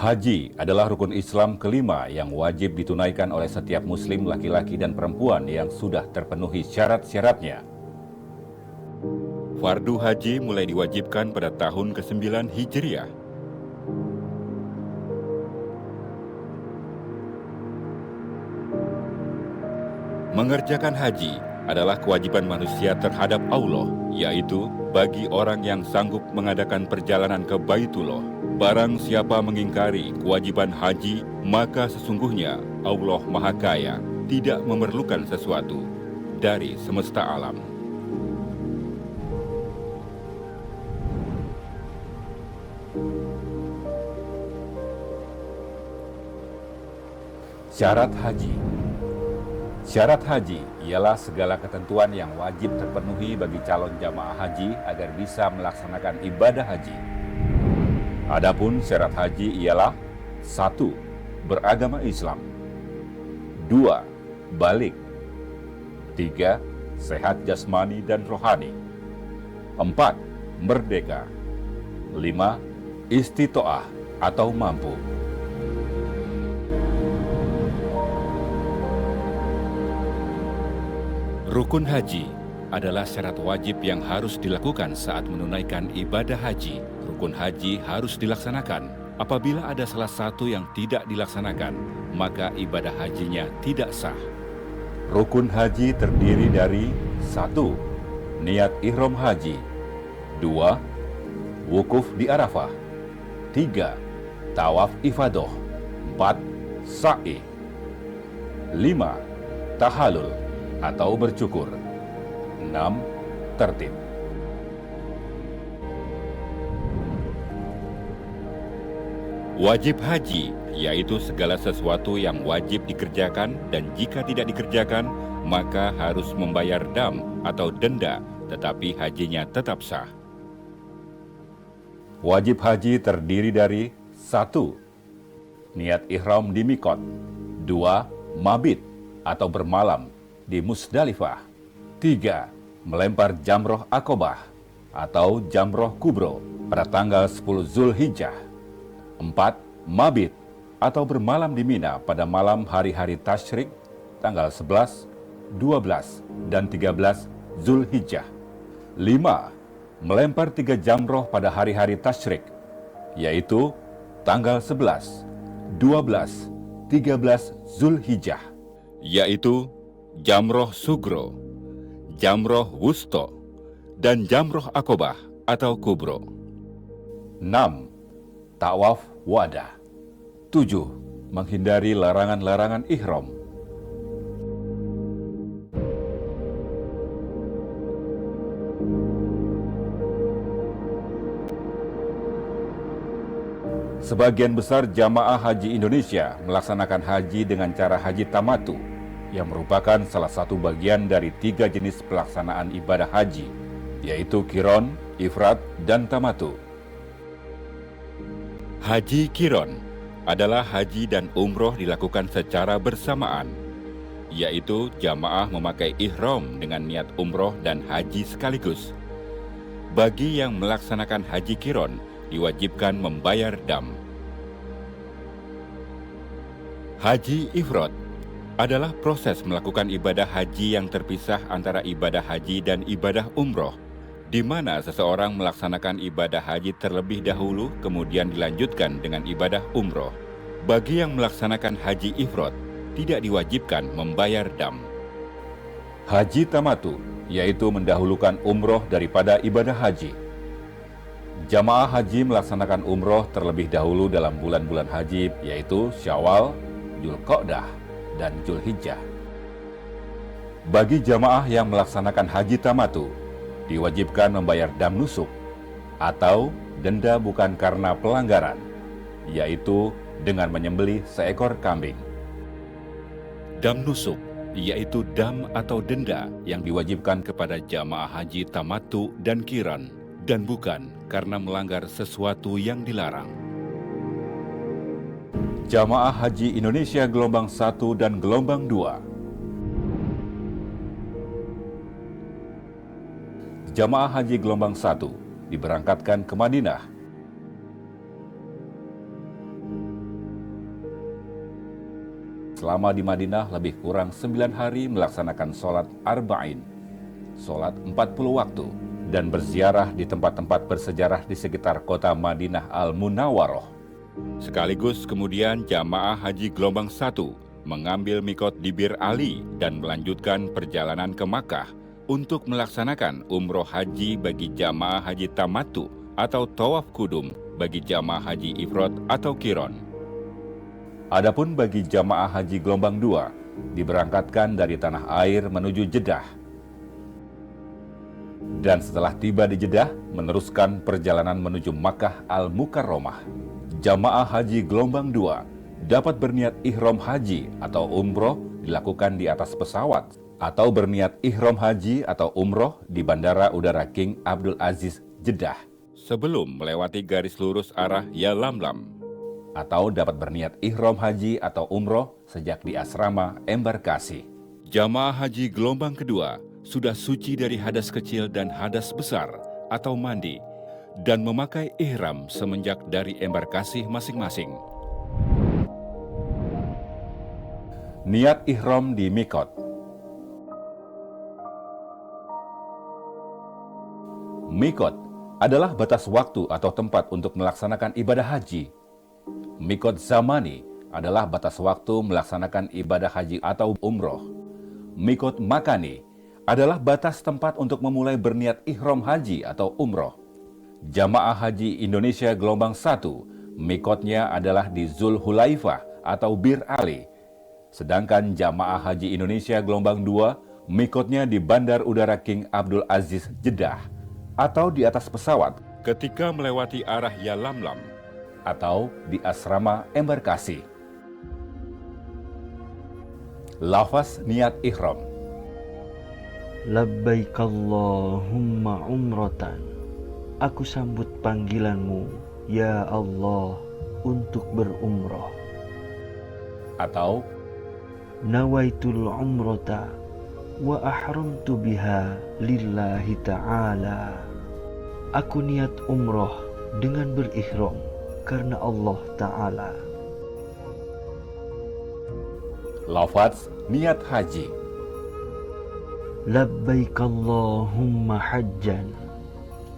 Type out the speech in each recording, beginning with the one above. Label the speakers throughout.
Speaker 1: Haji adalah rukun Islam kelima yang wajib ditunaikan oleh setiap muslim laki-laki dan perempuan yang sudah terpenuhi syarat-syaratnya. Fardu haji mulai diwajibkan pada tahun ke-9 Hijriah. Mengerjakan haji adalah kewajiban manusia terhadap Allah, yaitu bagi orang yang sanggup mengadakan perjalanan ke Baitullah. Barang siapa mengingkari kewajiban haji, maka sesungguhnya Allah Maha Kaya tidak memerlukan sesuatu dari semesta alam. Syarat haji. Syarat haji ialah segala ketentuan yang wajib terpenuhi bagi calon jamaah haji agar bisa melaksanakan ibadah haji. Adapun syarat haji ialah 1. Beragama Islam, 2. Balik, 3. Sehat jasmani dan rohani, 4. Merdeka, 5. Istitoah atau mampu. Rukun haji adalah syarat wajib yang harus dilakukan saat menunaikan ibadah haji. Rukun haji harus dilaksanakan. Apabila ada salah satu yang tidak dilaksanakan, maka ibadah hajinya tidak sah. Rukun haji terdiri dari 1. Niat ihram haji, 2. Wukuf di Arafah, 3. Tawaf ifadah, 4. Sa'i, 5. Tahallul atau bercukur, 6. Tertib. Wajib haji yaitu segala sesuatu yang wajib dikerjakan dan jika tidak dikerjakan maka harus membayar dam atau denda, tetapi hajinya tetap sah. Wajib haji terdiri dari 1. Niat ihram di Mikot, 2. Mabit atau bermalam di Musdalifah, 3. Melempar jamroh Aqobah atau jamroh kubro pada tanggal 10 Zulhijjah, 4. Mabit atau bermalam di Mina pada malam hari-hari tasyrik tanggal 11, 12, dan 13 Zulhijjah, 5. Melempar 3 jamroh pada hari-hari tasyrik, yaitu tanggal 11, 12, 13 Zulhijjah, yaitu jamroh sugro, jamroh wusto, dan jamroh Aqobah atau kubro. 6. Tawaf wadah. 7. Menghindari larangan-larangan ihram. Sebagian besar jamaah haji Indonesia melaksanakan haji dengan cara haji tamatu, yang merupakan salah satu bagian dari 3 jenis pelaksanaan ibadah haji, yaitu Qiron, Ifrat, dan Tamatu. Haji Qiron adalah haji dan umroh dilakukan secara bersamaan, yaitu jamaah memakai ihram dengan niat umroh dan haji sekaligus. Bagi yang melaksanakan haji Qiron, diwajibkan membayar dam. Haji Ifrat adalah proses melakukan ibadah haji yang terpisah antara ibadah haji dan ibadah umroh, di mana seseorang melaksanakan ibadah haji terlebih dahulu kemudian dilanjutkan dengan ibadah umroh. Bagi yang melaksanakan haji ifrad, tidak diwajibkan membayar dam. Haji tamatu, yaitu mendahulukan umroh daripada ibadah haji. Jamaah haji melaksanakan umroh terlebih dahulu dalam bulan-bulan haji, yaitu Syawal, Dzulqa'dah, dan Zulhijjah. Bagi jamaah yang melaksanakan haji tamatu, diwajibkan membayar dam nusuk atau denda bukan karena pelanggaran, yaitu dengan menyembelih seekor kambing. Dam nusuk yaitu dam atau denda yang diwajibkan kepada jamaah haji tamatu dan qiran, dan bukan karena melanggar sesuatu yang dilarang. Jamaah Haji Indonesia gelombang 1 dan gelombang 2. Jamaah Haji gelombang 1 diberangkatkan ke Madinah. selama di Madinah lebih kurang 9 hari melaksanakan sholat arba'in, sholat 40 waktu, dan berziarah di tempat-tempat bersejarah di sekitar kota Madinah Al-Munawwaroh. Sekaligus kemudian jamaah haji gelombang 1 mengambil mikot di Bir Ali dan melanjutkan perjalanan ke Makkah untuk melaksanakan umroh haji bagi jamaah haji tamattu atau tawaf kudum bagi jamaah haji ifrad atau kiron. Adapun bagi jamaah haji gelombang 2 diberangkatkan dari tanah air menuju Jeddah. Dan setelah tiba di Jeddah, meneruskan perjalanan menuju Makkah Al-Mukarramah. Jamaah haji gelombang 2 dapat berniat ihram haji atau umroh dilakukan di atas pesawat, atau berniat ihram haji atau umroh di Bandara Udara King Abdul Aziz, Jeddah, sebelum melewati garis lurus arah Yalamlam. Atau dapat berniat ihram haji atau umroh sejak di asrama embarkasi. Jamaah haji gelombang kedua sudah suci dari hadas kecil dan hadas besar atau mandi dan memakai ihram semenjak dari embarkasi masing-masing. Niat ihram di mikot. Mikot adalah batas waktu atau tempat untuk melaksanakan ibadah haji. Mikot zamani adalah batas waktu melaksanakan ibadah haji atau umroh. Mikot makani adalah batas tempat untuk memulai berniat ihram haji atau umroh. Jamaah haji Indonesia gelombang 1, mikotnya adalah di Zulhulaifah atau Bir Ali. Sedangkan jamaah haji Indonesia gelombang 2, mikotnya di Bandar Udara King Abdul Aziz, Jeddah, atau di atas pesawat ketika melewati arah Yalamlam, atau di asrama embarkasi. Lafaz niat ihram.
Speaker 2: Labbaik Allahumma umratan. Aku sambut panggilanmu, ya Allah, untuk berumroh.
Speaker 1: Atau
Speaker 2: Nawaitul umrata wa ahramtu biha lillahi ta'ala. Aku niat umroh dengan berihram karena Allah Ta'ala.
Speaker 1: lafaz niat haji.
Speaker 2: Labbaik Allahumma hajjan.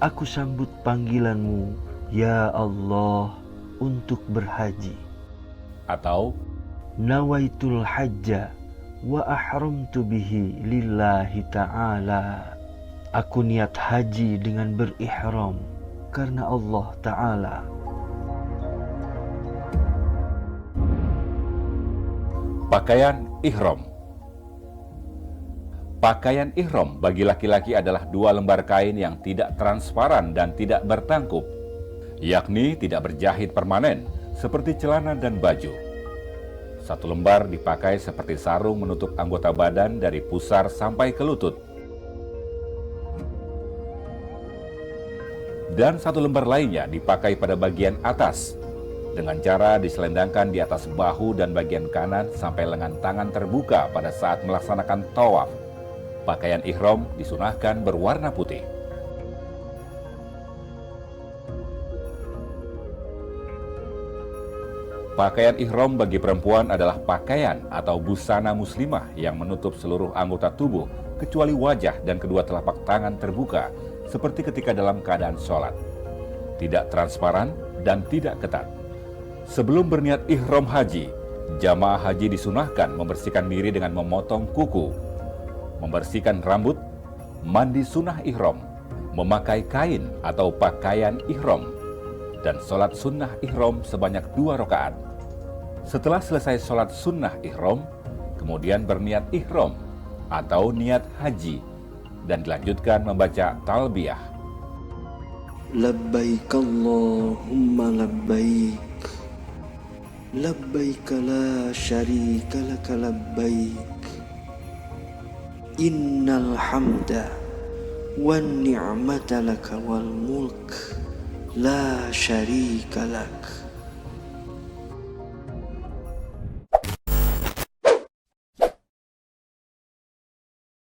Speaker 2: Aku sambut panggilanmu, ya Allah, untuk berhaji.
Speaker 1: Atau
Speaker 2: Nawaitul hajja wa ahramtu bihi lillahi ta'ala. Aku niat haji dengan berihram karena Allah Ta'ala.
Speaker 1: pakaian ihram. Pakaian ihram bagi laki-laki adalah 2 lembar kain yang tidak transparan dan tidak bertangkup, yakni tidak berjahit permanen seperti celana dan baju. 1 lembar dipakai seperti sarung menutup anggota badan dari pusar sampai ke lutut. Dan 1 lembar lainnya dipakai pada bagian atas, dengan cara diselendangkan di atas bahu dan bagian kanan sampai lengan tangan terbuka pada saat melaksanakan tawaf. Pakaian ihram disunahkan berwarna putih. Pakaian ihram bagi perempuan adalah pakaian atau busana muslimah yang menutup seluruh anggota tubuh kecuali wajah dan kedua telapak tangan terbuka seperti ketika dalam keadaan sholat. Tidak transparan dan tidak ketat. Sebelum berniat ihram haji, jamaah haji disunahkan membersihkan diri dengan memotong kuku, membersihkan rambut, mandi sunnah ihram, memakai kain atau pakaian ihram, dan sholat sunnah ihram sebanyak 2 rakaat. Setelah selesai sholat sunnah ihram, kemudian berniat ihram atau niat haji, dan dilanjutkan membaca talbiyah.
Speaker 2: Labbaik Allahumma labbaik. Labbaik la syarika laka labbaik. Innal hamda wan ni'mata laka wal mulk la syarika lak.